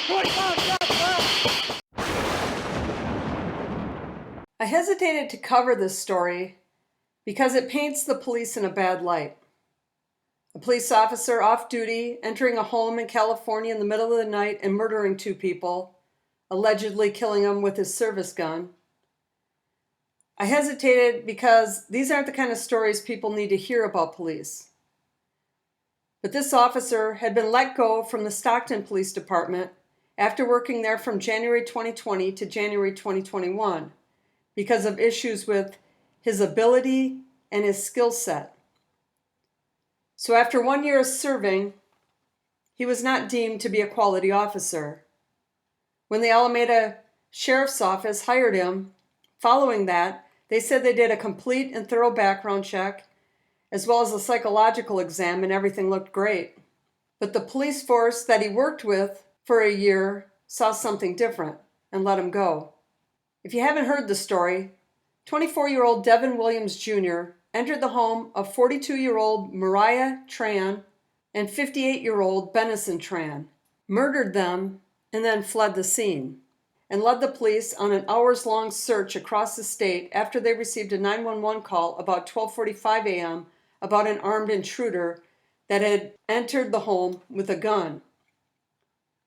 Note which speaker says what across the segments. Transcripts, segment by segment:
Speaker 1: I hesitated to cover this story because it paints the police in a bad light. A police officer off duty entering a home in California in the middle of the night and murdering 2 people, allegedly killing them with his service gun. I hesitated because these aren't the kind of stories people need to hear about police. But this officer had been let go from the Stockton Police Department after working there from January 2020 to January 2021 because of issues with his ability and his skill set. So after 1 year of serving, he was not deemed to be a quality officer. When the Alameda Sheriff's Office hired him, following that, they said they did a complete and thorough background check, as well as a psychological exam, and everything looked great. But the police force that he worked with for a year saw something different and let him go. If you haven't heard the story, 24-year-old Devin Williams Jr. entered the home of 42-year-old Maria Tran and 58-year-old Benison Tran, murdered them, and then fled the scene, and led the police on an hours-long search across the state after they received a 911 call about 12:45 a.m. about an armed intruder that had entered the home with a gun.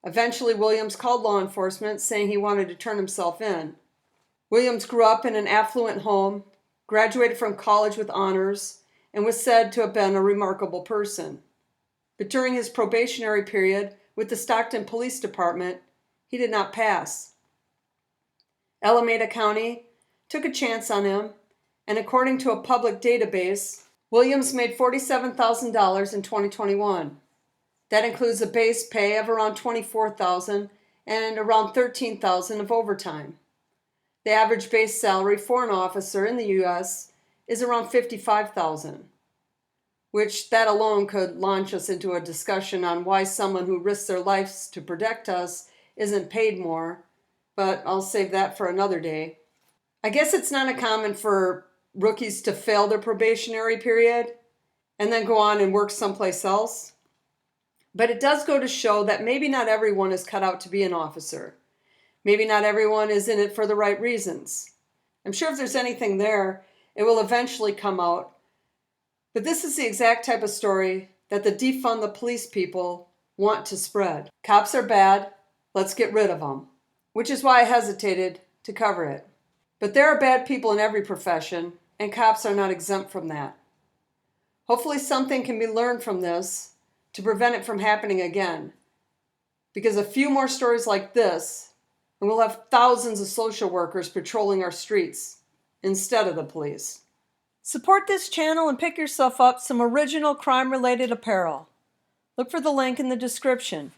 Speaker 1: Eventually, Williams called law enforcement saying he wanted to turn himself in. Williams grew up in an affluent home, graduated from college with honors, and was said to have been a remarkable person. But during his probationary period with the Stockton Police Department, he did not pass. Alameda County took a chance on him, and according to a public database, Williams made $47,000 in 2021. That includes a base pay of around $24,000 and around $13,000 of overtime. The average base salary for an officer in the U.S. is around $55,000, which that alone could launch us into a discussion on why someone who risks their lives to protect us isn't paid more, but I'll save that for another day. I guess it's not uncommon for rookies to fail their probationary period and then go on and work someplace else. But it does go to show that maybe not everyone is cut out to be an officer. Maybe not everyone is in it for the right reasons. I'm sure if there's anything there, it will eventually come out. But this is the exact type of story that the defund the police people want to spread. Cops are bad, let's get rid of them. Which is why I hesitated to cover it. But there are bad people in every profession, and cops are not exempt from that. Hopefully something can be learned from this to prevent it from happening again. Because a few more stories like this, and we'll have thousands of social workers patrolling our streets instead of the police. Support this channel and pick yourself up some original crime-related apparel. Look for the link in the description.